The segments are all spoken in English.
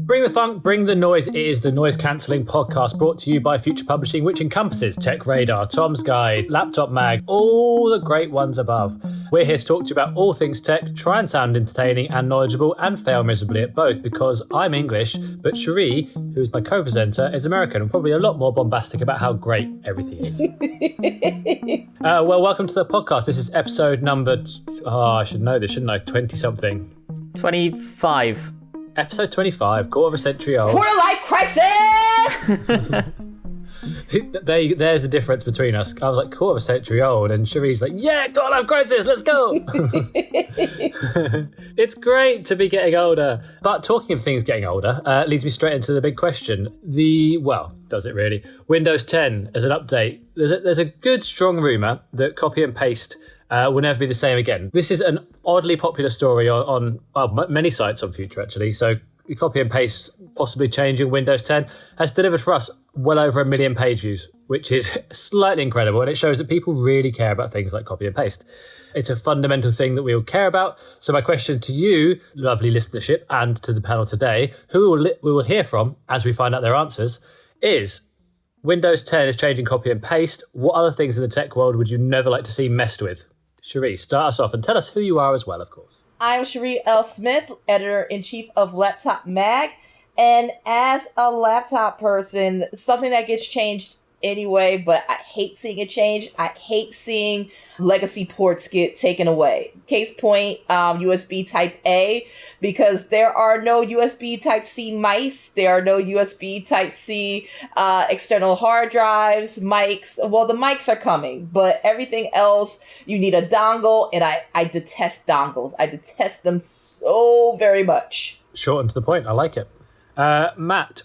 Bring the funk, bring the noise. It is the noise-cancelling podcast brought to you by Future Publishing, which encompasses TechRadar, Tom's Guide, Laptop Mag, all the great ones above. We're here to talk to you about all things tech, try and sound entertaining and knowledgeable, and fail miserably at both, because I'm English, but Sherri, who's my co-presenter, is American and probably a lot more bombastic about how great everything is. Well, welcome to the podcast. This is episode number... I should know this, shouldn't I? 20-something. 25. Episode 25, quarter of a century old. Quarter life crisis! There's the difference between us. I was like, quarter of a century old, and Sherri's like, yeah, quarter life crisis, let's go! It's great to be getting older. But talking of things getting older, leads me straight into the big question. Does it really? Windows 10 as an update. There's a good, strong rumour that copy and paste will never be the same again. This is an oddly popular story on many sites on Future, actually. So copy and paste possibly changing Windows 10 has delivered for us well over 1 million page views, which is slightly incredible. And it shows that people really care about things like copy and paste. It's a fundamental thing that we all care about. So my question to you, lovely listenership, and to the panel today, who we will hear from as we find out their answers, is Windows 10 is changing copy and paste. What other things in the tech world would you never like to see messed with? Sherri, start us off and tell us who you are as well, of course. I'm Sherri L. Smith, editor-in-chief of Laptop Mag. And as a laptop person, something that gets changed anyway, but I hate seeing it change. I hate seeing legacy ports get taken away. Case point, USB Type A, because there are no USB Type C mice. There are no USB Type C external hard drives, mics. Well, the mics are coming, but everything else, you need a dongle, and I detest dongles. I detest them so very much. Short and to the point. I like it. Matt,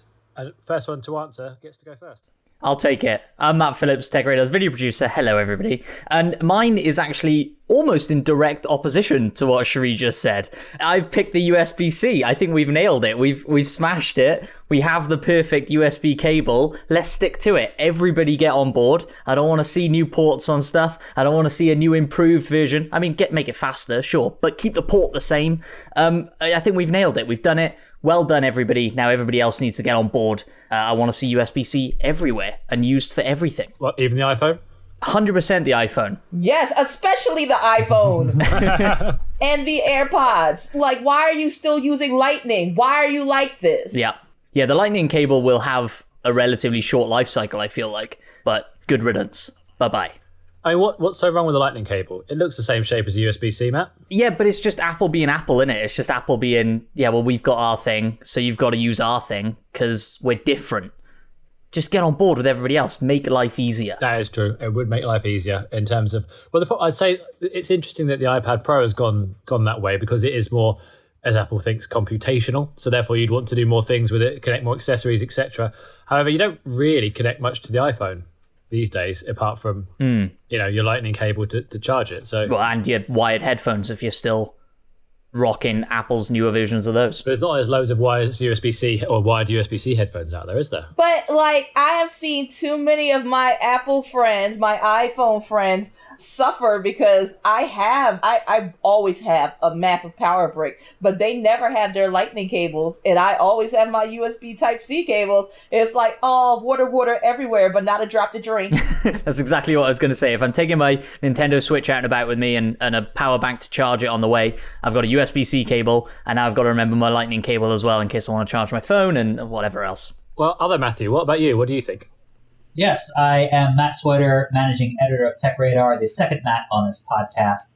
first one to answer, gets to go first. I'll take it. I'm Matt Phillips, TechRadar's video producer. Hello, everybody. And mine is actually almost in direct opposition to what Sherri just said. I've picked the USB-C. I think we've nailed it. We've smashed it. We have the perfect USB cable. Let's stick to it. Everybody get on board. I don't want to see new ports on stuff. I don't want to see a new improved version. I mean, make it faster, sure, but keep the port the same. I think we've nailed it. We've done it. Well done, everybody. Now everybody else needs to get on board. I want to see USB-C everywhere and used for everything. What, even the iPhone? 100% the iPhone. Yes, especially the iPhone. And the AirPods. Like, why are you still using Lightning? Why are you like this? Yeah, the Lightning cable will have a relatively short life cycle, I feel like. But good riddance. Bye-bye. I mean, what's so wrong with the Lightning cable? It looks the same shape as a USB-C, Matt. Yeah, but it's just Apple being Apple, innit? It's just Apple being, we've got our thing, so you've got to use our thing, because we're different. Just get on board with everybody else. Make life easier. That is true. It would make life easier in terms of... Well, I'd say it's interesting that the iPad Pro has gone that way, because it is more, as Apple thinks, computational. So therefore, you'd want to do more things with it, connect more accessories, etc. However, you don't really connect much to the iPhone these days, apart from your Lightning cable to charge it. So, well, and your wired headphones if you're still rocking Apple's newer versions of those. But there's not as loads of wired USB-C or wired USB-C headphones out there, is there? But I have seen too many of my Apple friends, my iPhone friends, suffer because I always have a massive power brick, but they never have their Lightning cables, and I always have my USB Type-C cables. It's like, oh, water everywhere, but not a drop to drink. That's exactly what I was going to say. If I'm taking my Nintendo Switch out and about with me and a power bank to charge it on the way, I've got a USB-C cable, and now I've got to remember my Lightning cable as well in case I want to charge my phone and whatever else. Well, other Matthew, what about you? What do you think? Yes, I am Matt Swider, managing editor of TechRadar, the second Matt on this podcast.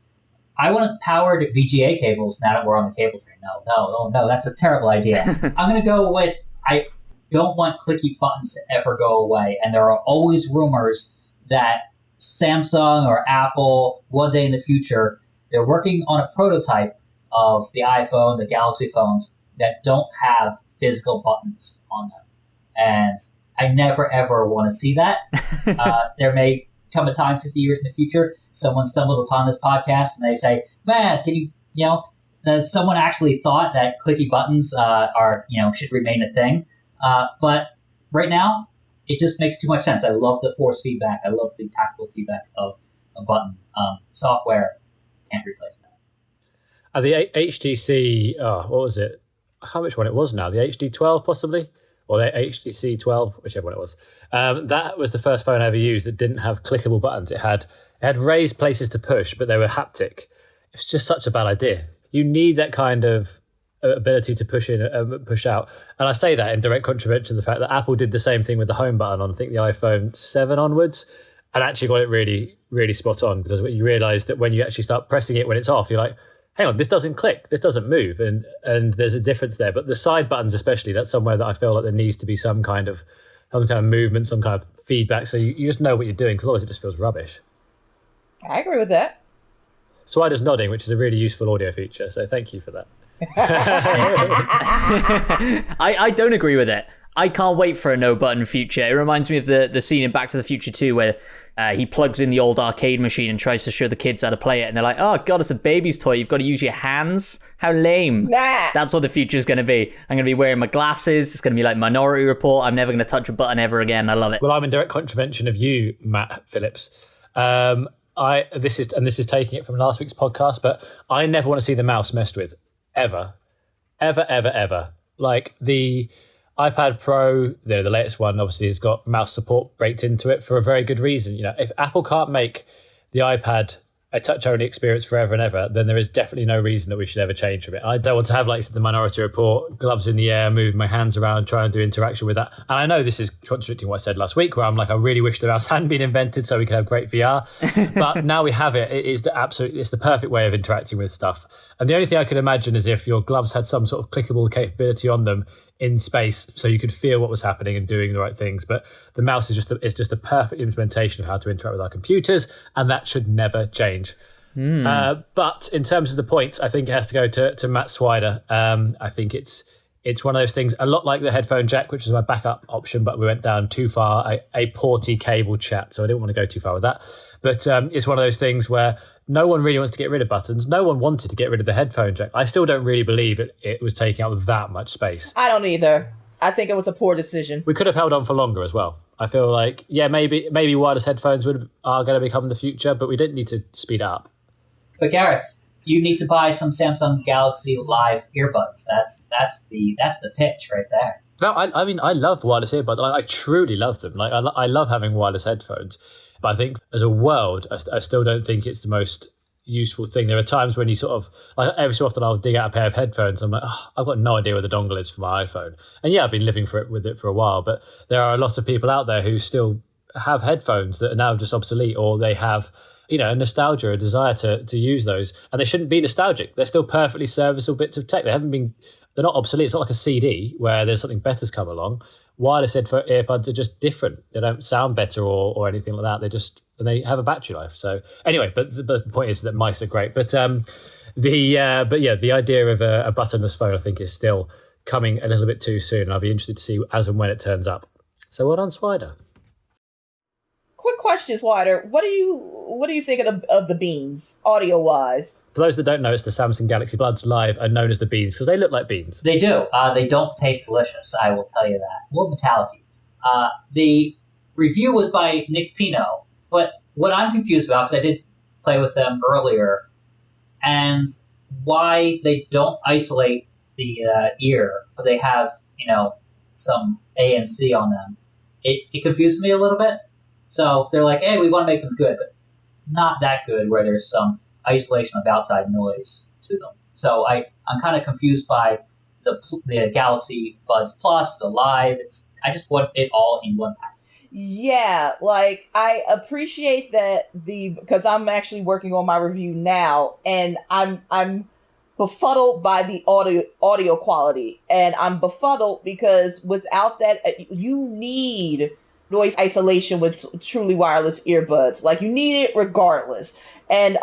I want powered VGA cables now that we're on the cable train. No, that's a terrible idea. I'm going to go with, I don't want clicky buttons to ever go away. And there are always rumors that Samsung or Apple, one day in the future, they're working on a prototype of the iPhone, the Galaxy phones, that don't have physical buttons on them. And I never, ever want to see that. There may come a time 50 years in the future, someone stumbles upon this podcast and they say, man, can you, someone actually thought that clicky buttons should remain a thing. But right now, it just makes too much sense. I love the force feedback. I love the tactile feedback of a button. Software can't replace that. The HTC, what was it? I can't remember which one it was now, the HD12 possibly, or the HTC 12, whichever one it was. That was the first phone I ever used that didn't have clickable buttons. It had raised places to push, but they were haptic. It's just such a bad idea. You need that kind of ability to push in and push out. And I say that in direct contravention of the fact that Apple did the same thing with the home button on, I think, the iPhone 7 onwards, and actually got it really, really spot on, because you realise that when you actually start pressing it when it's off, you're like, hang on, this doesn't click, this doesn't move, and there's a difference there. But the side buttons especially, that's somewhere that I feel like there needs to be some kind of movement, some kind of feedback, so you just know what you're doing, because otherwise it just feels rubbish. I agree with that. Swider's nodding, which is a really useful audio feature, so thank you for that. I don't agree with it. I can't wait for a no-button future. It reminds me of the scene in Back to the Future 2 where he plugs in the old arcade machine and tries to show the kids how to play it, and they're like, oh god, it's a baby's toy, you've got to use your hands? How lame. Nah. That's what the future's going to be. I'm going to be wearing my glasses, it's going to be like Minority Report, I'm never going to touch a button ever again. I love it. Well, I'm in direct contravention of you, Matt Phillips. This is taking it from last week's podcast, but I never want to see the mouse messed with. Ever. Like the iPad Pro, the latest one, obviously has got mouse support baked into it for a very good reason. If Apple can't make the iPad a touch-only experience forever and ever, then there is definitely no reason that we should ever change from it. I don't want to have, like the Minority Report, gloves in the air, moving my hands around, trying to do interaction with that. And I know this is contradicting what I said last week, where I'm like, I really wish the mouse hadn't been invented so we could have great VR. But now we have it. It's the perfect way of interacting with stuff. And the only thing I could imagine is if your gloves had some sort of clickable capability on them in space, so you could feel what was happening and doing the right things. But the mouse is just a perfect implementation of how to interact with our computers, and that should never change. But in terms of the points, I think it has to go to Matt Swider. I think it's one of those things, a lot like the headphone jack, which was my backup option, but we went down too far, a porty cable chat, so I didn't want to go too far with that. But it's one of those things where no one really wants to get rid of buttons. No one wanted to get rid of the headphone jack. I still don't really believe it was taking up that much space. I don't either. I think it was a poor decision. We could have held on for longer as well. I feel like, maybe wireless headphones are going to become the future, but we didn't need to speed up. But Gareth, you need to buy some Samsung Galaxy Live earbuds. That's the pitch right there. No, I mean, I love wireless earbuds. I truly love them. Like, I love having wireless headphones. But I think as a world, I still don't think it's the most useful thing. There are times when you sort of, like, every so often I'll dig out a pair of headphones. I'm like, I've got no idea where the dongle is for my iPhone. And yeah, I've been living with it for a while. But there are a lot of people out there who still have headphones that are now just obsolete, or they have, a nostalgia, a desire to use those. And they shouldn't be nostalgic. They're still perfectly serviceable bits of tech. They're not obsolete. It's not like a CD where there's something better's come along. Wireless earbuds are just different. They don't sound better or anything like that. They have a battery life. So anyway, but the point is that mice are great. But the idea of a buttonless phone, I think, is still coming a little bit too soon. And I'll be interested to see as and when it turns up. So well done, Swider. Quick question, Swider. What do you think of the beans, audio wise? For those that don't know, it's the Samsung Galaxy Buds Live are known as the beans because they look like beans. They do. They don't taste delicious, I will tell you that. A little metallic. The review was by Nick Pino, but what I'm confused about, because I did play with them earlier, and why they don't isolate the ear, but they have, some ANC on them. It confused me a little bit. So they're like, hey, we want to make them good, but not that good where there's some isolation of outside noise to them. So I'm kind of confused by the Galaxy Buds Plus, the Live. I just want it all in one pack. Yeah, like I appreciate that because I'm actually working on my review now, and I'm befuddled by the audio quality, and I'm befuddled because without that, you need noise isolation with truly wireless earbuds. Like, you need it regardless. And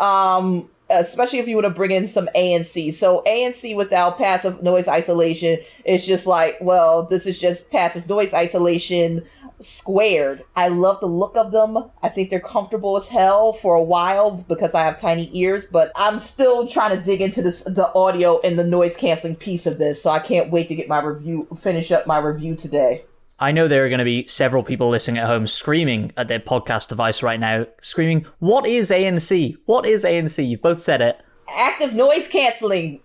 especially if you want to bring in some ANC. So ANC without passive noise isolation is just like, well, this is just passive noise isolation squared. I love the look of them. I think they're comfortable as hell for a while because I have tiny ears, but I'm still trying to dig into the audio and the noise canceling piece of this. So I can't wait to finish up my review today. I know there are going to be several people listening at home screaming at their podcast device right now, screaming, what is ANC? What is ANC? You've both said it. Active noise canceling.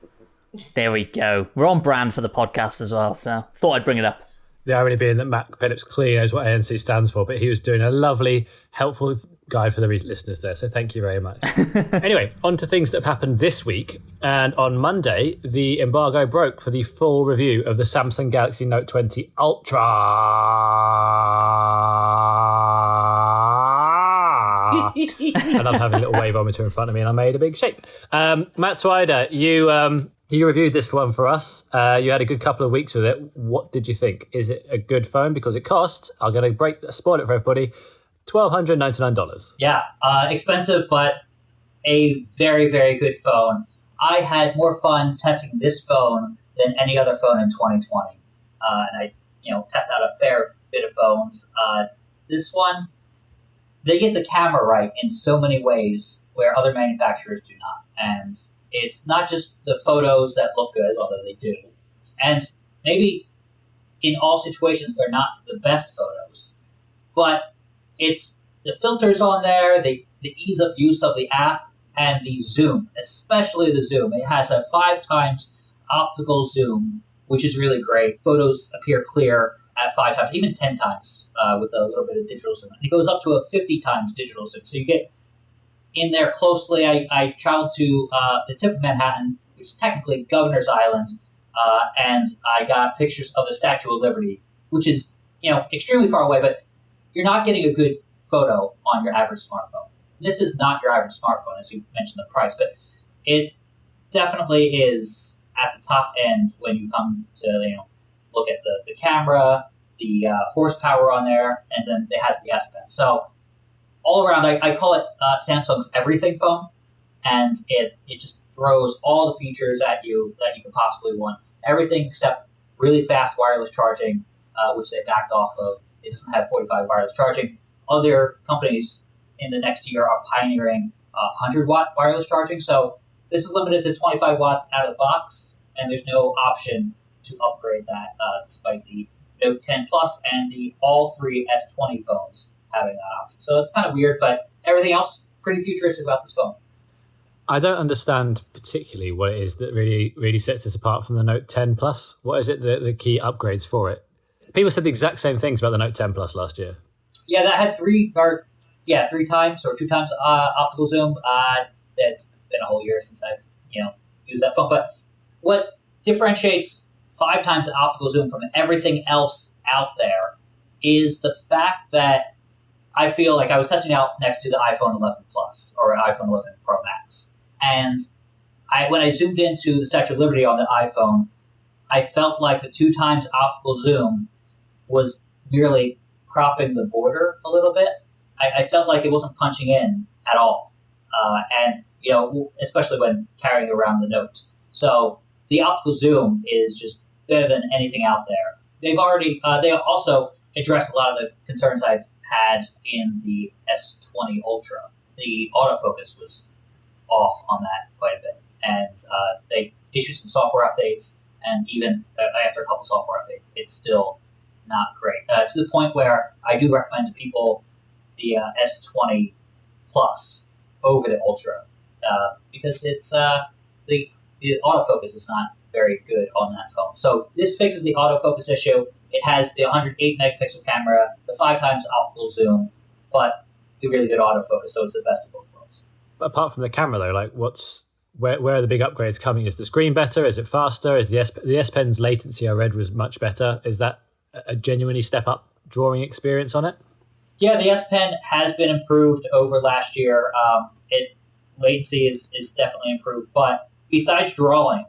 There we go. We're on brand for the podcast as well, so thought I'd bring it up. The irony being that Matt Phillips clearly knows what ANC stands for, but he was doing a lovely, helpful guide for the listeners there, so thank you very much. Anyway, on to things that have happened this week. And on Monday, the embargo broke for the full review of the Samsung Galaxy Note 20 Ultra. And I'm having a little wave monitor in front of me, and I made a big shape. Matt Swider, you reviewed this one for us. You had a good couple of weeks with it. What did you think? Is it a good phone? Because it costs, I'm going to spoil it for everybody, $1,299. Yeah, expensive, but a very, very good phone. I had more fun testing this phone than any other phone in 2020. And I, test out a fair bit of phones. This one, they get the camera right in so many ways where other manufacturers do not. And it's not just the photos that look good, although they do. And maybe in all situations, they're not the best photos. But it's the filters on there, the ease of use of the app, and the zoom, especially the zoom. It has a 5 times optical zoom, which is really great. Photos appear clear at 5 times, even 10 times with a little bit of digital zoom. And it goes up to a 50 times digital zoom. So you get in there closely. I traveled to the tip of Manhattan, which is technically Governor's Island, and I got pictures of the Statue of Liberty, which is extremely far away, but you're not getting a good photo on your average smartphone. This is not your average smartphone, as you mentioned the price, but it definitely is at the top end when you come to look at the camera, the horsepower on there, and then it has the S Pen. So all around, I call it Samsung's everything phone, and it just throws all the features at you that you could possibly want. Everything except really fast wireless charging, which they backed off of. It doesn't have 45 wireless charging. Other companies in the next year are pioneering 100-watt wireless charging. So this is limited to 25 watts out of the box, and there's no option to upgrade that, despite the Note 10 Plus and all 3 S20 phones having that option. So it's kind of weird, but everything else pretty futuristic about this phone. I don't understand particularly what it is that really sets this apart from the Note 10 Plus. What is it, the key upgrades for it? People said the exact same things about the Note 10 Plus last year. Yeah, that had 3 times or 2 times optical zoom. It's been a whole year since I've used that phone. But what differentiates 5 times the optical zoom from everything else out there is the fact that I feel like I was testing out next to the iPhone 11 Plus or iPhone 11 Pro Max, and when I zoomed into the Statue of Liberty on the iPhone, I felt like the 2 times optical zoom was merely cropping the border a little bit. I felt like it wasn't punching in at all, and especially when carrying around the Note. So the optical zoom is just better than anything out there. They also addressed a lot of the concerns I've had in the S20 Ultra. The autofocus was off on that quite a bit, and they issued some software updates, and even after a couple software updates, it's still not great. To the point where I do recommend to people the S20 Plus over the Ultra, because it's the autofocus is not very good on that phone. So this fixes the autofocus issue. It has the 108 megapixel camera, the 5 times optical zoom, but the really good autofocus. So it's the best of both worlds. Apart from the camera, though, like where are the big upgrades coming? Is the screen better? Is it faster? Is the S Pen's latency I read was much better? Is that a genuinely step up drawing experience on it? Yeah, the S Pen has been improved over last year. Latency is definitely improved, but besides drawing,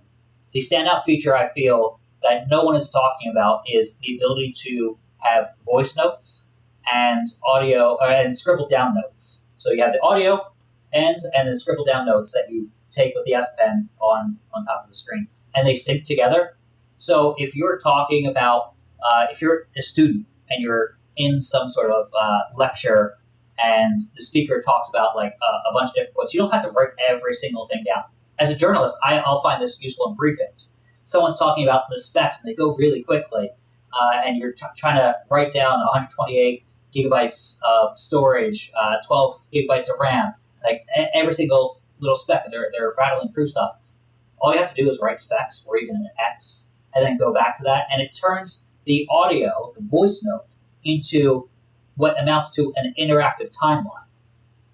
the standout feature I feel that no one is talking about is the ability to have voice notes and audio and scribbled down notes. So you have the audio and the scribbled down notes that you take with the S Pen on top of the screen, and they sync together. So if you're talking about, if you're a student and you're in some sort of lecture and the speaker talks about like a bunch of different points, you don't have to write every single thing down. As a journalist, I'll find this useful in briefings. Someone's talking about the specs and they go really quickly, and you're trying to write down 128 gigabytes of storage, 12 gigabytes of RAM, like every single little spec, and they're rattling through stuff. all you have to do is write specs or even an X and then go back to that. And it turns the audio, the voice note, into what amounts to an interactive timeline.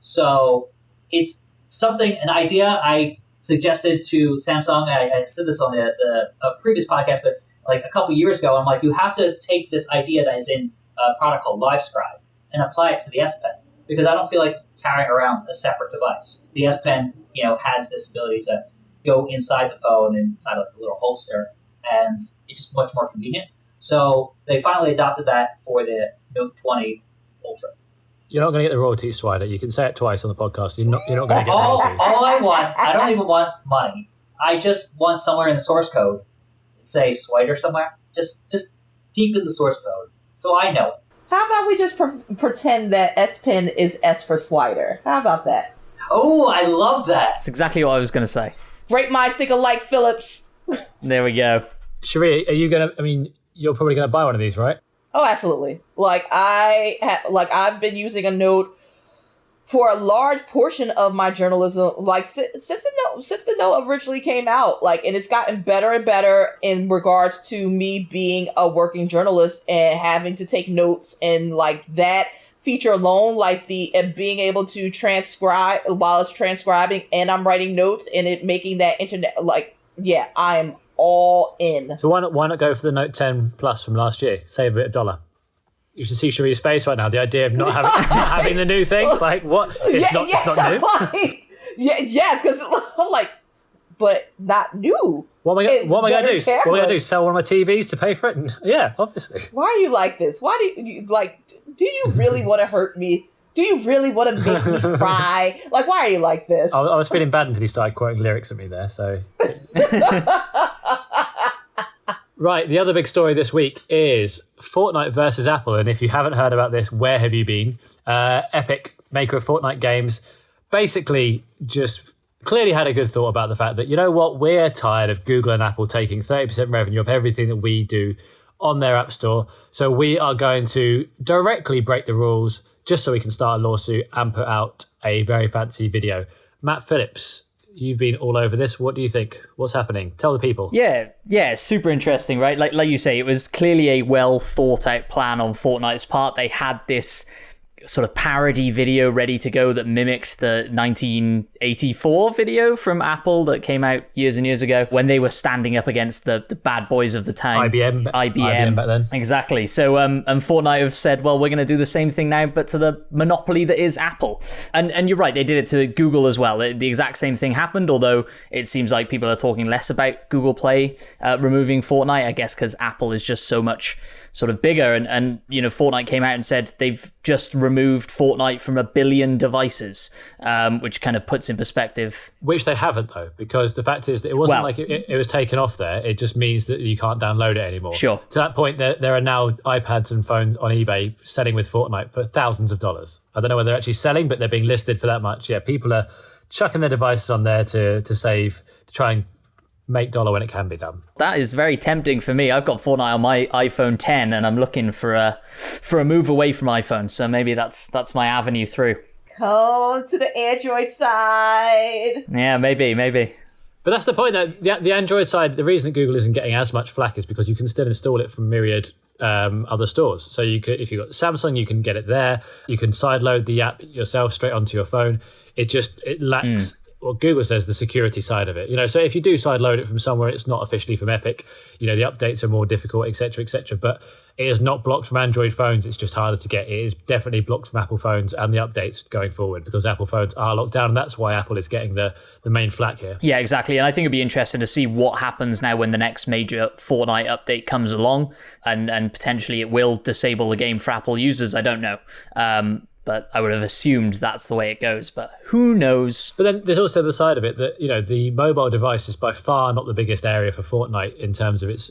So it's an idea I suggested to Samsung. I said this on the previous podcast, but like a couple years ago, I'm like, you have to take this idea that is in a product called LiveScribe and apply it to the S Pen, because I don't feel like carrying around a separate device. The S Pen, has this ability to go inside the phone and inside like a little holster, and it's just much more convenient. So they finally adopted that for the Note 20 Ultra. You're not going to get the royalties, Swider. You can say it twice on the podcast. You're not going to get the royalties. All I want, I don't even want money. I just want somewhere in the source code, say Swider somewhere. Just deep in the source code, so I know it. How about we just pretend that S Pen is S for Swider? How about that? Oh, I love that. That's exactly what I was going to say. Great minds think alike, Phillips. There we go. Sherri, are you going to, you're probably going to buy one of these, right? Oh, absolutely. I've been using a Note for a large portion of my journalism, since the Note originally came out, and it's gotten better and better in regards to me being a working journalist and having to take notes, and that feature alone, the being able to transcribe while it's transcribing and I'm writing notes and it making that internet, I am all in. So why not go for the Note 10 Plus from last year? Save it $1. You should see Sherri's face right now. The idea of not having the new thing, what? It's not new. Yes, because but not new. What am I going to do? What am I going to do? Sell one of my TVs to pay for it? Yeah, obviously. Why are you like this? Why do you Do you really want to hurt me? Do you really want to make me cry? Why are you like this? I was feeling bad until he started quoting lyrics at me there. So. Right, the other big story this week is Fortnite versus Apple. And if you haven't heard about this, where have you been? Epic, maker of Fortnite games, basically just clearly had a good thought about the fact that, you know what, we're tired of Google and Apple taking 30% revenue of everything that we do on their app store. So we are going to directly break the rules just so we can start a lawsuit and put out a very fancy video. Matt Phillips, you've been all over this. What do you think? What's happening? Tell the people. Yeah, super interesting, right? Like you say, it was clearly a well thought out plan on Fortnite's part. They had this sort of parody video ready to go that mimicked the 1984 video from Apple that came out years and years ago when they were standing up against the bad boys of the time. IBM back then. Exactly. So and Fortnite have said, well, we're going to do the same thing now, but to the monopoly that is Apple. And you're right, they did it to Google as well. The exact same thing happened, although it seems like people are talking less about Google Play removing Fortnite, I guess because Apple is just so much sort of bigger. And Fortnite came out and said they've just removed Fortnite from 1 billion devices, which kind of puts in perspective. Which they haven't, though, because the fact is that it wasn't like it was taken off there. It just means that you can't download it anymore. Sure. To that point, there are now iPads and phones on eBay selling with Fortnite for thousands of dollars. I don't know whether they're actually selling, but they're being listed for that much. Yeah, people are chucking their devices on there to try and make dollar when it can be done. That is very tempting for me. I've got Fortnite on my iPhone 10 and I'm looking for a move away from iPhone. So maybe that's my avenue through. Come to the Android side. Yeah, maybe. But that's the point, that the Android side, the reason that Google isn't getting as much flack is because you can still install it from myriad other stores. So you could, if you've got Samsung, you can get it there. You can sideload the app yourself straight onto your phone. It lacks what Google says, the security side of it. So if you do sideload it from somewhere, it's not officially from Epic. The updates are more difficult, etc., etc. But it is not blocked from Android phones. It's just harder to get. It is definitely blocked from Apple phones and the updates going forward because Apple phones are locked down, and that's why Apple is getting the main flack here. Yeah, exactly. And I think it'd be interesting to see what happens now when the next major Fortnite update comes along, and potentially it will disable the game for Apple users. I don't know. But I would have assumed that's the way it goes, but who knows? But then there's also the side of it that, the mobile device is by far not the biggest area for Fortnite in terms of its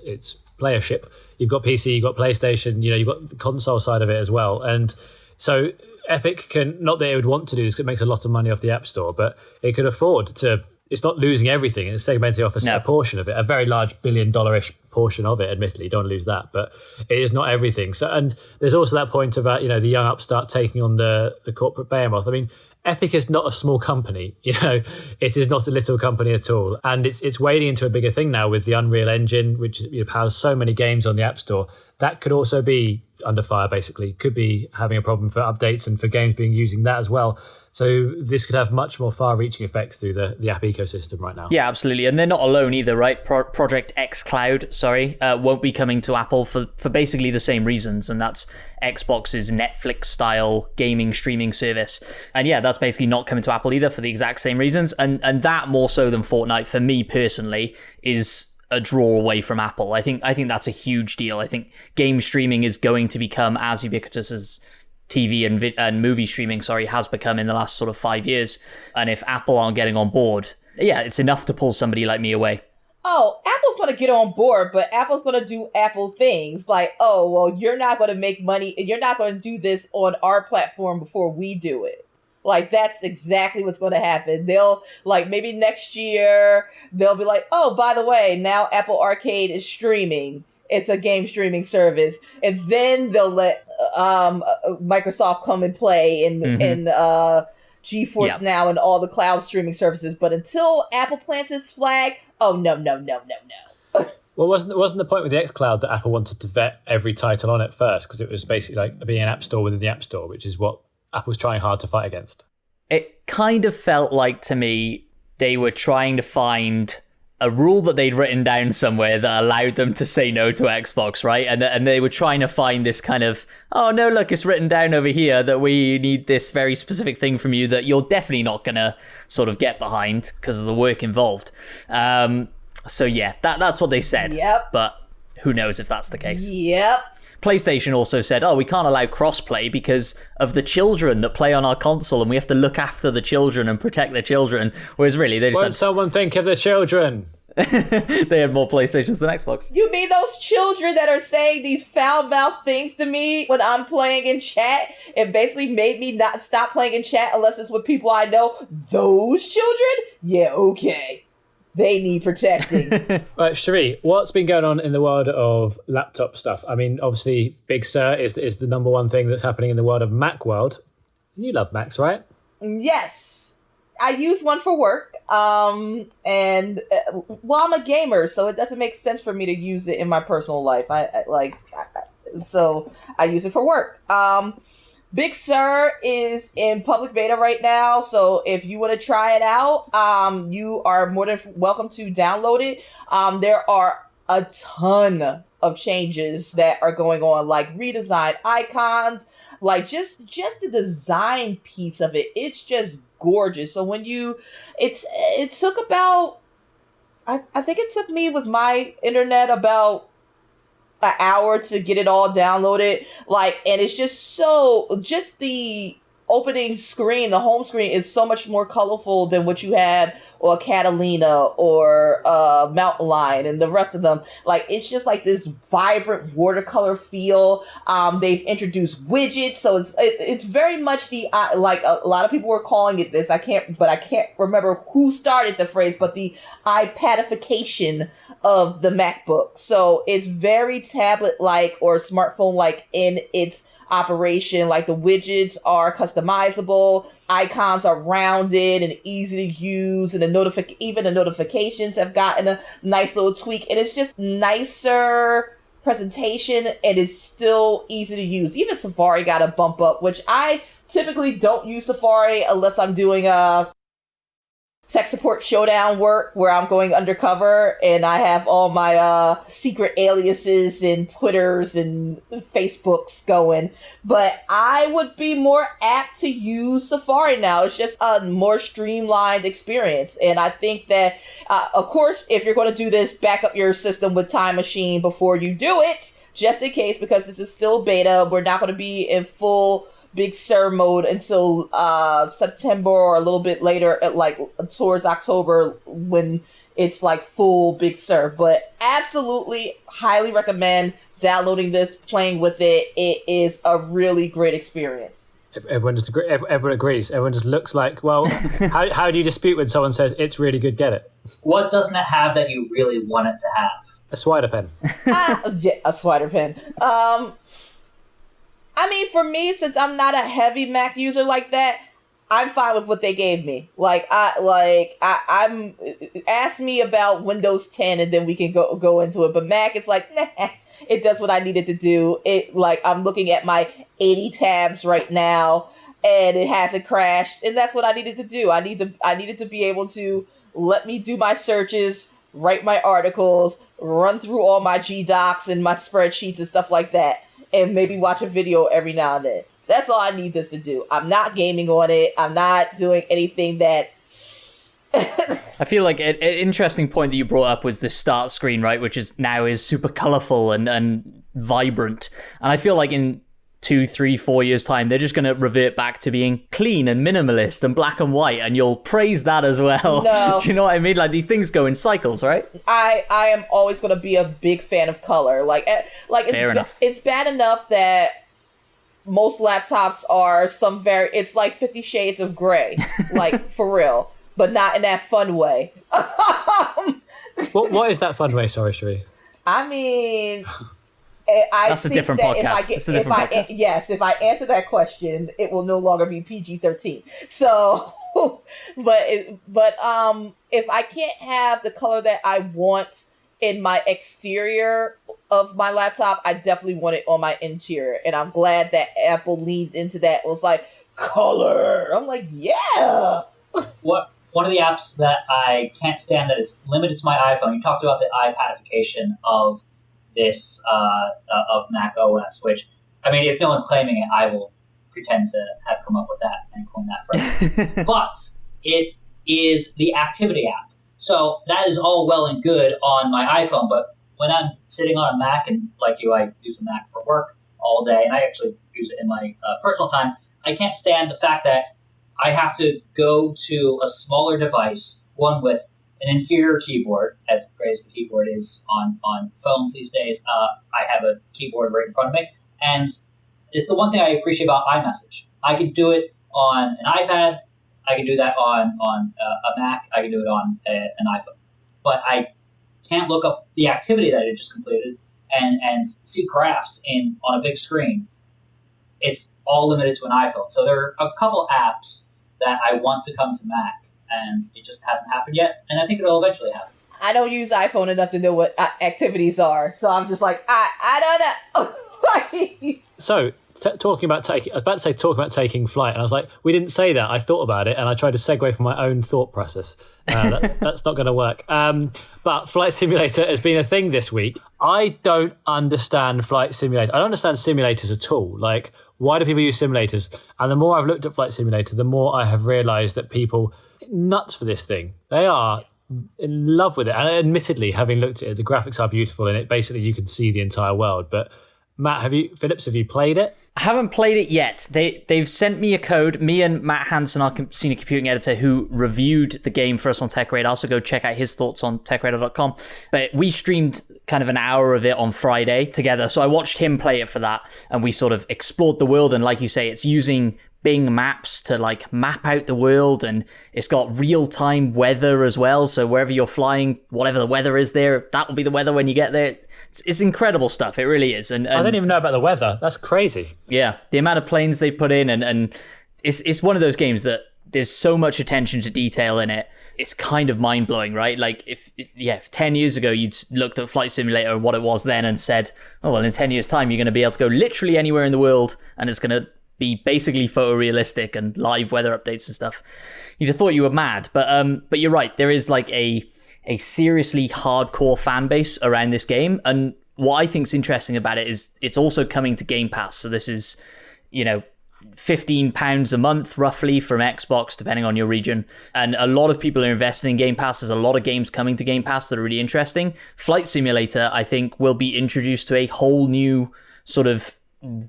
playership. You've got PC, you've got PlayStation, you've got the console side of it as well. And so Epic can, not that it would want to do this, because it makes a lot of money off the App Store, but it could afford to, it's not losing everything, it's segmenting off a portion of it, a very large $1 billion-ish portion of it, admittedly, don't lose that, but it is not everything. So, and there's also that point about, the young upstart taking on the corporate behemoth. I mean, Epic is not a small company, it is not a little company at all. And it's wading into a bigger thing now with the Unreal Engine, which powers so many games on the App Store. That could also be under fire, basically. Could be having a problem for updates and for games being using that as well. So this could have much more far-reaching effects through the app ecosystem right now. Yeah, absolutely. And they're not alone either, right? Project xCloud, won't be coming to Apple for basically the same reasons. And that's Xbox's Netflix-style gaming streaming service. And yeah, that's basically not coming to Apple either for the exact same reasons. And that more so than Fortnite, for me personally, is a draw away from Apple. I think that's a huge deal. I think game streaming is going to become as ubiquitous as TV and movie streaming, has become in the last sort of 5 years. And if Apple aren't getting on board, yeah, it's enough to pull somebody like me away. Oh, Apple's going to get on board, but Apple's going to do Apple things like, oh, well, you're not going to make money. You're not going to do this on our platform before we do it. Like, that's exactly what's going to happen. They'll, maybe next year, they'll be like, oh, by the way, now Apple Arcade is streaming. It's a game streaming service. And then they'll let Microsoft come and play in GeForce Now and all the cloud streaming services. But until Apple plants its flag, oh, no. Well, wasn't the point with the xCloud that Apple wanted to vet every title on it first? Because it was basically like being an app store within the app store, which is what Apple's trying hard to fight against. It kind of felt like to me they were trying to find a rule that they'd written down somewhere that allowed them to say no to Xbox, right? And they were trying to find this kind of, oh no, look, it's written down over here that we need this very specific thing from you that you're definitely not going to sort of get behind because of the work involved. So yeah, that's what they said. Yep. But who knows if that's the case. Yep. PlayStation also said, oh, we can't allow crossplay because of the children that play on our console and we have to look after the children and protect the children. Whereas really, they just Won't someone think of the children? They have more PlayStations than Xbox. You mean those children that are saying these foul-mouthed things to me when I'm playing in chat? It basically made me not stop playing in chat unless it's with people I know. Those children? Yeah, okay. They need protecting. Right, Sherri, what's been going on in the world of laptop stuff? I mean, obviously, Big Sur is the number one thing that's happening in the world of Mac world. You love Macs, right? Yes. I use one for work. I'm a gamer, so it doesn't make sense for me to use it in my personal life. So I use it for work. Big Sur is in public beta right now, so if you want to try it out, you are more than welcome to download it. There are a ton of changes that are going on, like redesigned icons, like just the design piece of it. It's just gorgeous. So when it took about, I think it took me with my internet about an hour to get it all downloaded, and it's just the opening screen, the home screen is so much more colorful than what you had or Catalina or Mountain Lion and the rest of them. It's just like this vibrant watercolor feel. They've introduced widgets, so it's very much a lot of people were calling it this. I can't remember who started the phrase, but the iPadification of the MacBook. So it's very tablet-like or smartphone-like in its operation. Like the widgets are customizable, icons are rounded and easy to use, and even the notifications have gotten a nice little tweak, and it's just nicer presentation, and it's still easy to use. Even Safari got a bump up, which I typically don't use Safari unless I'm doing tech support showdown work where I'm going undercover and I have all my secret aliases and Twitters and Facebooks going. But I would be more apt to use Safari now. It's just a more streamlined experience. And I think that, of course, if you're going to do this, back up your system with Time Machine before you do it, just in case, because this is still beta. We're not going to be in full Big Sur mode until September or a little bit later, towards October, when it's full Big Sur. But absolutely highly recommend downloading this, playing with it. It is a really great experience. Everyone agrees. Everyone just looks like, well, how do you dispute when someone says it's really good, get it? What doesn't it have that you really want it to have? A Swider pen. Yeah, a Swider pen. I mean, for me, since I'm not a heavy Mac user like that, I'm fine with what they gave me. I'm ask me about Windows 10 and then we can go into it. But Mac, it's like, nah, it does what I needed to do. I'm looking at my 80 tabs right now and it hasn't crashed, and that's what I needed to do. I needed to be able to let me do my searches, write my articles, run through all my G-Docs and my spreadsheets and stuff like that, and maybe watch a video every now and then. That's all I need this to do. I'm not gaming on it. I'm not doing anything that... I feel like an interesting point that you brought up was the start screen, right? Which is now super colorful and vibrant. And I feel like in 2, 3, 4 years time, they're just going to revert back to being clean and minimalist and black and white. And you'll praise that as well. No. Do you know what I mean? Like, these things go in cycles, right? I am always going to be a big fan of color. Fair enough. It's bad enough that most laptops are it's like 50 Shades of Grey, like for real, but not in that fun way. What is that fun way? Sorry, Sherri. I mean, that's a different podcast. Yes, if I answer that question, it will no longer be PG-13. So, but if I can't have the color that I want in my exterior of my laptop, I definitely want it on my interior. And I'm glad that Apple leaned into that. It was like, color. I'm like, yeah. One of the apps that I can't stand that is limited to my iPhone, you talked about the iPadification of this, of macOS, which, I mean, if no one's claiming it, I will pretend to have come up with that and coin that phrase. But it is the activity app. So that is all well and good on my iPhone, but when I'm sitting on a Mac, and like you, I use a Mac for work all day, and I actually use it in my personal time, I can't stand the fact that I have to go to a smaller device, one with an inferior keyboard, as great as the keyboard is on phones these days. I have a keyboard right in front of me, and it's the one thing I appreciate about iMessage. I can do it on an iPad, I can do that on a Mac, I can do it on an iPhone. But I can't look up the activity that I just completed and see graphs on a big screen. It's all limited to an iPhone. So there are a couple apps that I want to come to Mac, and it just hasn't happened yet, and I think it'll eventually happen. I don't use iPhone enough to know what activities are, so I'm just like, I don't know. So, talking about taking flight, and I was like, we didn't say that. I thought about it, and I tried to segue from my own thought process. That's not going to work. But Flight Simulator has been a thing this week. I don't understand Flight Simulator. I don't understand simulators at all. Like, why do people use simulators? And the more I've looked at Flight Simulator, the more I have realised that people are nuts for this thing. They are in love with it. And admittedly, having looked at it, the graphics are beautiful, and it basically you can see the entire world. But Matt, Phillips, have you played it? I haven't played it yet. They've sent me a code. Me and Matt Hansen, our senior computing editor, who reviewed the game for us on TechRadar. So go check out his thoughts on techradar.com. But we streamed kind of an hour of it on Friday together. So I watched him play it for that, and we sort of explored the world. And like you say, it's using Bing Maps to like map out the world, and it's got real-time weather as well. So wherever you're flying, whatever the weather is there, that will be the weather when you get there. It's incredible stuff. It really is. And I didn't even know about the weather. That's crazy. Yeah, the amount of planes they've put in, and it's one of those games that there's so much attention to detail in it. It's kind of mind-blowing, right? Like, if 10 years ago you'd looked at Flight Simulator and what it was then and said, oh, well, in 10 years' time you're going to be able to go literally anywhere in the world, and it's going to be basically photorealistic and live weather updates and stuff. You'd have thought you were mad. But you're right. There is like a seriously hardcore fan base around this game. And what I think is interesting about it is it's also coming to Game Pass. So this is, £15 a month roughly from Xbox, depending on your region. And a lot of people are investing in Game Pass. There's a lot of games coming to Game Pass that are really interesting. Flight Simulator, I think, will be introduced to a whole new sort of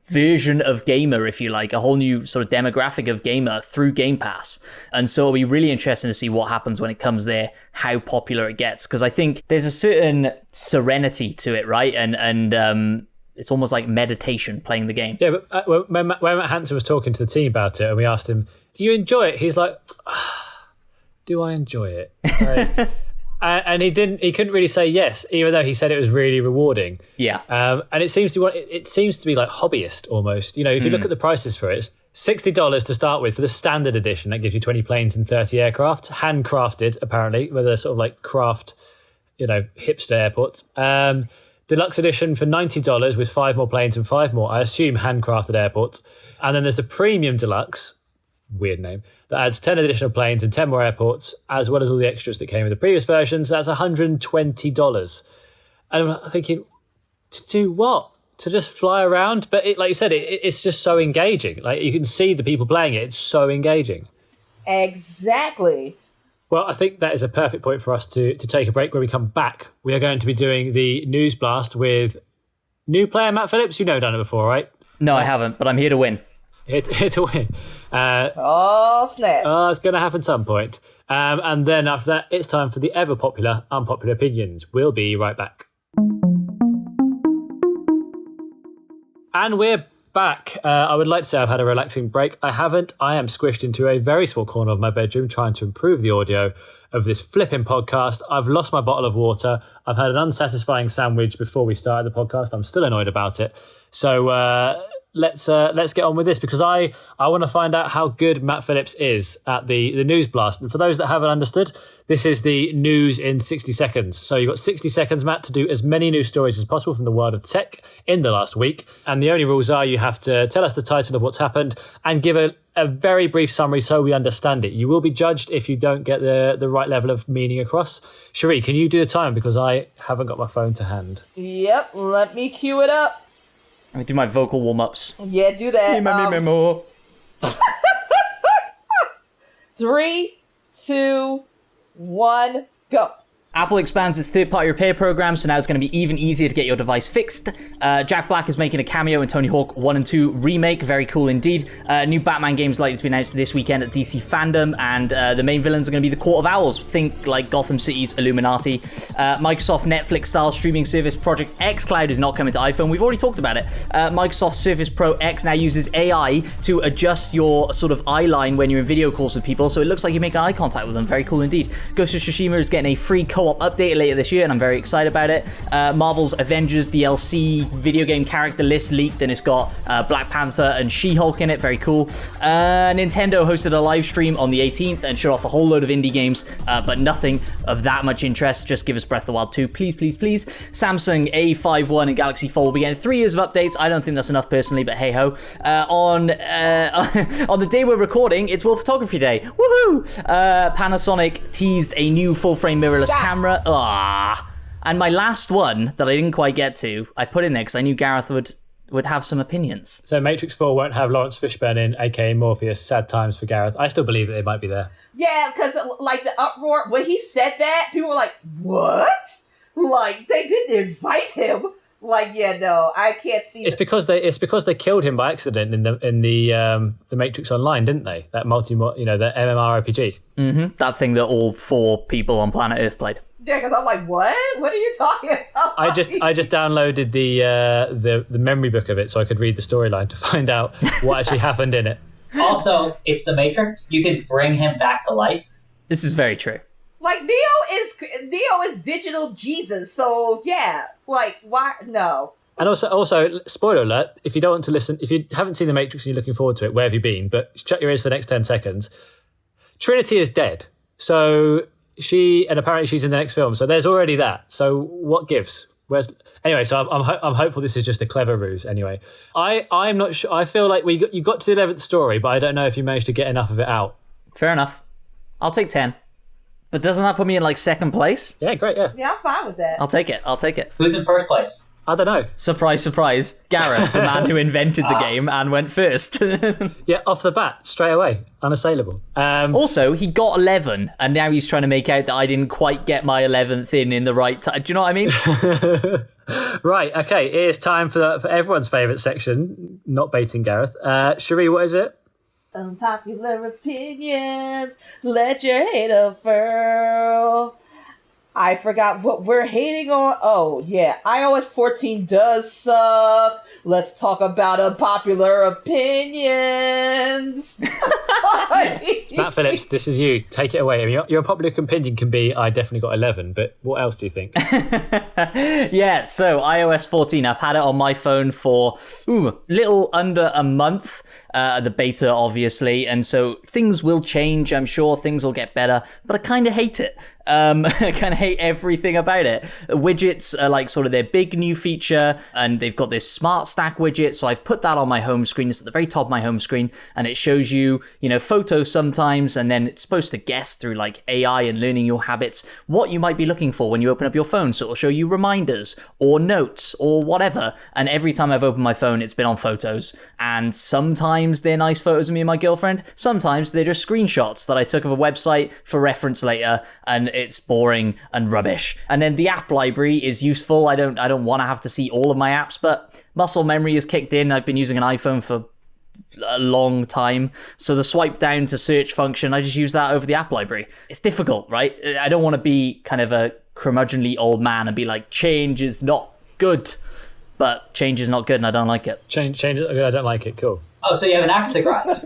version of gamer, if you like, a whole new sort of demographic of gamer through Game Pass. And so it'll be really interesting to see what happens when it comes there, how popular it gets, because I think there's a certain serenity to it, right? And it's almost like meditation playing the game. Yeah, but when Matt Hansen was talking to the team about it, and we asked him, do you enjoy it? He's like, do I enjoy it? Like, and he couldn't really say yes, even though he said it was really rewarding. Yeah. And it seems to be like hobbyist almost. If you look at the prices for it, it's $60 to start with for the standard edition. That gives you 20 planes and 30 aircraft. Handcrafted, apparently, with a sort of like craft, hipster airports. Deluxe edition for $90 with 5 more planes and 5 more, I assume, handcrafted airports. And then there's the premium deluxe, weird name, that adds 10 additional planes and 10 more airports, as well as all the extras that came with the previous versions. That's $120. And I'm thinking, to do what? To just fly around? But like you said, it's just so engaging. Like, you can see the people playing it. It's so engaging. Exactly. Well, I think that is a perfect point for us to take a break. When we come back, we are going to be doing the News Blast with new player Matt Phillips. Done it before, right? No, I haven't, but I'm here to win. Here to win. Oh, snap. It's going to happen some point. And then after that, it's time for the ever-popular Unpopular Opinions. We'll be right back. And we're back. I would like to say I've had a relaxing break. I haven't. I am squished into a very small corner of my bedroom trying to improve the audio of this flipping podcast. I've lost my bottle of water. I've had an unsatisfying sandwich before we started the podcast. I'm still annoyed about it. So let's get on with this, because I want to find out how good Matt Phillips is at the News Blast. And for those that haven't understood, this is the news in 60 seconds. So you've got 60 seconds, Matt, to do as many news stories as possible from the world of tech in the last week. And the only rules are you have to tell us the title of what's happened and give a very brief summary so we understand it. You will be judged if you don't get the right level of meaning across. Sherri, can you do the time, because I haven't got my phone to hand? Yep, let me cue it up. Let me do my vocal warm-ups. Yeah, do that. Memo. 3, 2, 1, go. Apple expands its third-party repair program, so now it's going to be even easier to get your device fixed. Jack Black is making a cameo in Tony Hawk 1 and 2 remake. Very cool indeed. New Batman game is likely to be announced this weekend at DC Fandom, and the main villains are going to be the Court of Owls. Think like Gotham City's Illuminati. Microsoft Netflix-style streaming service Project xCloud is not coming to iPhone. We've already talked about it. Microsoft Surface Pro X now uses AI to adjust your sort of eye line when you're in video calls with people, so it looks like you're making eye contact with them. Very cool indeed. Ghost of Tsushima is getting a free co-op update later this year, and I'm very excited about it. Marvel's Avengers DLC video game character list leaked, and it's got Black Panther and She-Hulk in it. Very cool. Nintendo hosted a live stream on the 18th and showed off a whole load of indie games, but nothing of that much interest. Just give us Breath of the Wild 2, please, please, please. Samsung A51 and Galaxy Fold will be getting 3 years of updates. I don't think that's enough personally, but hey ho. On the day we're recording, it's World Photography Day. Woohoo! Panasonic teased a new full-frame mirrorless camera. And my last one that I didn't quite get to, I put in there because I knew Gareth would have some opinions. So Matrix 4 won't have Lawrence Fishburne in, aka Morpheus. Sad times for Gareth. I still believe that they might be there. Yeah, because like the uproar when he said that, people were like, "What? Like they didn't invite him?" Like, yeah, no, I can't see. It's because they killed him by accident in the Matrix Online, didn't they? That the MMORPG. Mm-hmm. That thing that all 4 people on planet Earth played. Yeah, because I'm like, what? What are you talking about? I just downloaded the memory book of it so I could read the storyline to find out what actually happened in it. Also, it's the Matrix. You can bring him back to life. This is very true. Like Neo is digital Jesus, so yeah. Like, why? No. And also, spoiler alert: if you don't want to listen, if you haven't seen The Matrix and you're looking forward to it, where have you been? But shut your ears for the next 10 seconds. Trinity is dead, so apparently she's in the next film. So there's already that. So what gives? Anyway? So I'm hopeful this is just a clever ruse. Anyway, I'm not sure. I feel like you got to the 11th story, but I don't know if you managed to get enough of it out. Fair enough. I'll take 10. But doesn't that put me in like second place? Yeah, great. Yeah. Yeah, I'm fine with that. I'll take it. Who's in first place? I don't know. Surprise, surprise. Gareth, the man who invented the game and went first. Yeah, off the bat, straight away, unassailable. Also, he got 11, and now he's trying to make out that I didn't quite get my 11th in the right time. Do you know what I mean? Right, okay, it's time for everyone's favourite section, not baiting Gareth. Sherri, what is it? Unpopular opinions, let your hate unfurl. I forgot what we're hating on. Oh, yeah. iOS 14 does suck. Let's talk about unpopular opinions. Matt Phillips, this is you. Take it away. I mean, your popular opinion can be, I definitely got 11, but what else do you think? Yeah, so iOS 14, I've had it on my phone for little under a month, the beta, obviously, and so things will change, I'm sure, things will get better, but I kind of hate it. I kind of hate everything about it. Widgets are like sort of their big new feature, and they've got this smart stack widget, so I've put that on my home screen. It's at the very top of my home screen, and it shows you, photos sometimes, and then it's supposed to guess through like AI and learning your habits what you might be looking for when you open up your phone. So it'll show you reminders or notes or whatever, and every time I've opened my phone, it's been on photos, and sometimes they're nice photos of me and my girlfriend, sometimes they're just screenshots that I took of a website for reference later, and it's boring and rubbish. And then the app library is useful. I don't want to have to see all of my apps, but muscle memory is kicked in. I've been using an iPhone for a long time, so the swipe down to search function, I just use that over the app library. It's difficult, right? I don't want to be kind of a curmudgeonly old man and be like, change is not good, but change is not good and I don't like it. Change I don't like it. Cool. Oh, so you have an axe to grind.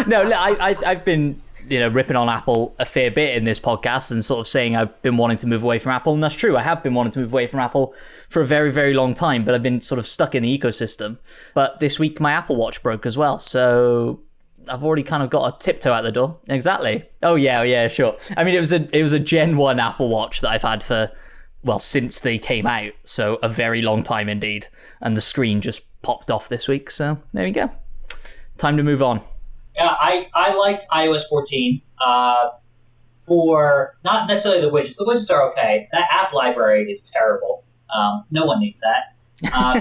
No, I've been ripping on Apple a fair bit in this podcast and sort of saying I've been wanting to move away from Apple, and that's true. I have been wanting to move away from Apple for a very, very long time, but I've been sort of stuck in the ecosystem. But this week my Apple Watch broke as well, so I've already kind of got a tiptoe out the door. Exactly. Oh yeah, sure. I mean, it was a Gen 1 Apple Watch that I've had for, well, since they came out, so a very long time indeed. And the screen just popped off this week, so there we go. Time to move on. Yeah, I like iOS 14 for not necessarily the widgets. The widgets are okay. That app library is terrible. No one needs that.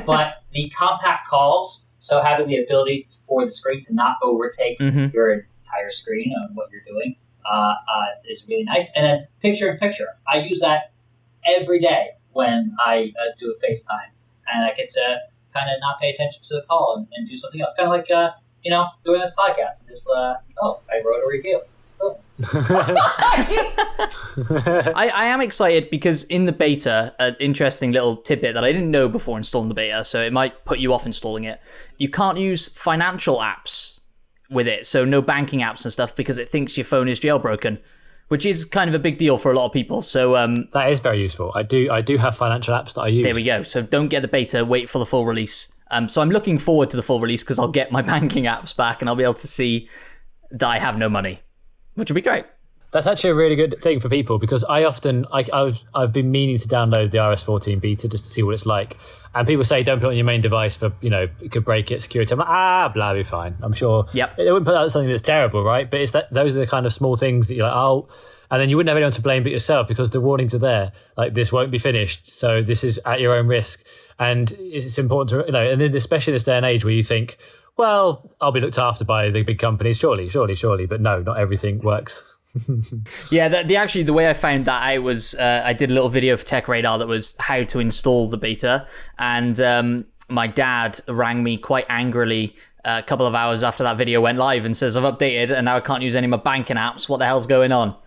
But the compact calls, so having the ability for the screen to not overtake your entire screen of what you're doing is really nice. And then picture-in-picture. I use that every day when I do a FaceTime. And I get to kind of not pay attention to the call and do something else. Kind of like... doing this podcast and just, I wrote a review. Cool. I am excited because in the beta, an interesting little tidbit that I didn't know before installing the beta, so it might put you off installing it. You can't use financial apps with it, so no banking apps and stuff, because it thinks your phone is jailbroken, which is kind of a big deal for a lot of people. So that is very useful. I do have financial apps that I use. There we go. So don't get the beta, wait for the full release. So I'm looking forward to the full release because I'll get my banking apps back and I'll be able to see that I have no money, which would be great. That's actually a really good thing for people, because I've been meaning to download the iOS 14 beta just to see what it's like. And people say don't put it on your main device for, it could break it, security. I'm like, blah, be fine. I'm sure. Yep. It wouldn't put out something that's terrible, right? But those are the kind of small things that you're like, oh, and then you wouldn't have anyone to blame but yourself, because the warnings are there. Like, this won't be finished, so this is at your own risk. And it's important to, and especially in this day and age where you think, well, I'll be looked after by the big companies, surely. But no, not everything works. Yeah, the way I found that out was I did a little video for TechRadar that was how to install the beta, and my dad rang me quite angrily a couple of hours after that video went live and says, I've updated and now I can't use any of my banking apps. What the hell's going on?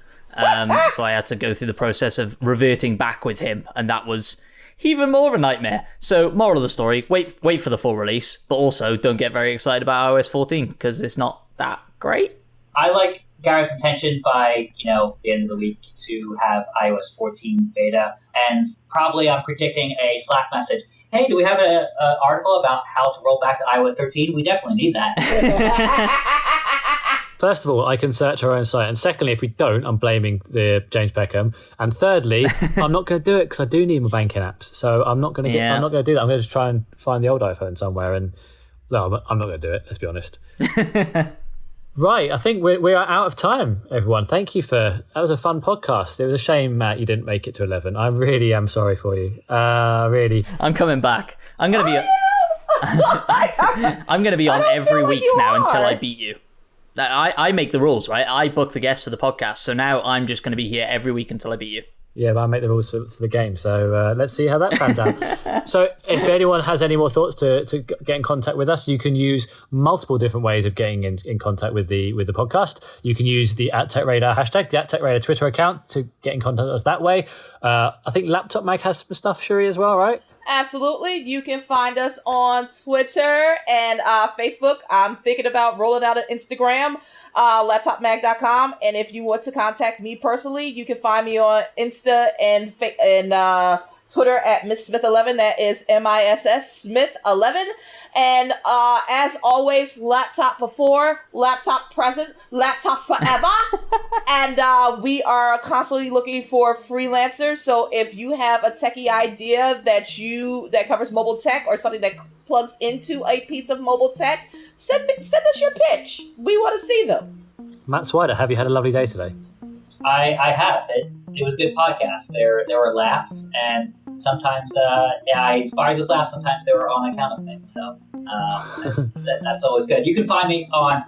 So I had to go through the process of reverting back with him, and that was even more of a nightmare. So moral of the story, wait for the full release, but also don't get very excited about iOS 14 because it's not that great. I like Gareth's intention by, the end of the week to have iOS 14 beta, and probably I'm predicting a Slack message. Hey, do we have an article about how to roll back to iOS 13? We definitely need that. First of all, I can search our own site. And secondly, if we don't, I'm blaming the James Beckham. And thirdly, I'm not going to do it because I do need my banking apps. So I'm not going to I'm not going to do that. I'm going to just try and find the old iPhone somewhere. And no, I'm not going to do it. Let's be honest. Right. I think we are out of time, everyone. Thank you that was a fun podcast. It was a shame, Matt, you didn't make it to 11. I really am sorry for you. Really. I'm coming back. I'm going to be I'm going to be on every week now until I beat you. I make the rules, right? I book the guests for the podcast, so now I'm just going to be here every week until I beat you. Yeah, but I make the rules for the game, so let's see how that pans out. So if anyone has any more thoughts to get in contact with us, you can use multiple different ways of getting in contact with the podcast. You can use the @TechRadar hashtag, the @TechRadar Twitter account to get in contact with us that way. I think Laptop Mag has some stuff, Sherri, as well, right? Absolutely. You can find us on Twitter and Facebook. I'm thinking about rolling out an Instagram, laptopmag.com. And if you want to contact me personally, you can find me on Insta and Twitter at Miss Smith11. That is MISS Smith11. And as always, laptop before, laptop present, laptop forever. And we are constantly looking for freelancers. So if you have a techie idea that covers mobile tech or something that plugs into a piece of mobile tech, send us your pitch. We want to see them. Matt Swider, have you had a lovely day today? I have. It was a good podcast. There were laughs, and sometimes I inspired those laughs. Sometimes they were on account of things. So that's always good. You can find me on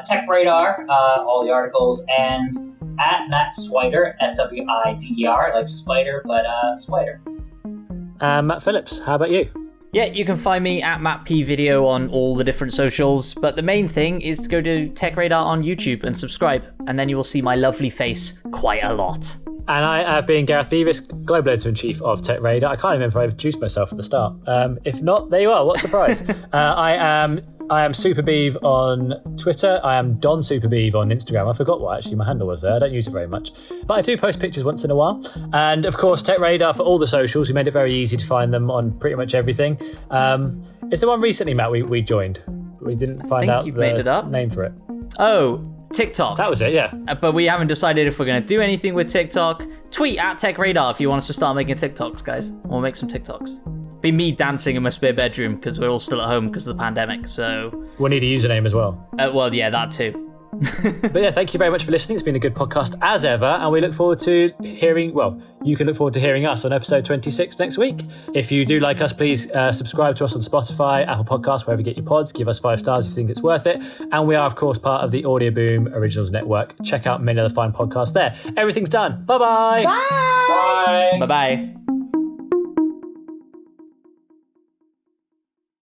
TechRadar, all the articles, and at Matt Swider, SWIDER, like spider, but Swider. Matt Phillips, how about you? Yeah, you can find me at MattPVideo on all the different socials, but the main thing is to go to TechRadar on YouTube and subscribe, and then you will see my lovely face quite a lot. And I have been Gareth Beavis, Global Editor-in-Chief of TechRadar. I can't remember if I introduced myself at the start. If not, there you are. What a surprise. I am SuperBeav on Twitter. I am Don SuperBeav on Instagram. I forgot what actually my handle was there. I don't use it very much. But I do post pictures once in a while. And of course, TechRadar for all the socials. We made it very easy to find them on pretty much everything. It's the one recently, Matt, we joined. We didn't find out the name for it. Oh, TikTok. That was it, yeah. But we haven't decided if we're going to do anything with TikTok. Tweet at TechRadar if you want us to start making TikToks, guys. We'll make some TikToks. Be me dancing in my spare bedroom because we're all still at home because of the pandemic, so... We'll need a username as well. Well, yeah, that too. But yeah, thank you very much for listening. It's been a good podcast as ever, and we look forward to hearing, well, you can look forward to hearing us on episode 26 next week. If you do like us, please subscribe to us on Spotify, Apple Podcasts, wherever you get your pods. Give us 5 stars if you think it's worth it. And we are, of course, part of the Audio Boom Originals Network. Check out many other fine podcasts there. Everything's done. Bye-bye. Bye. Bye-bye.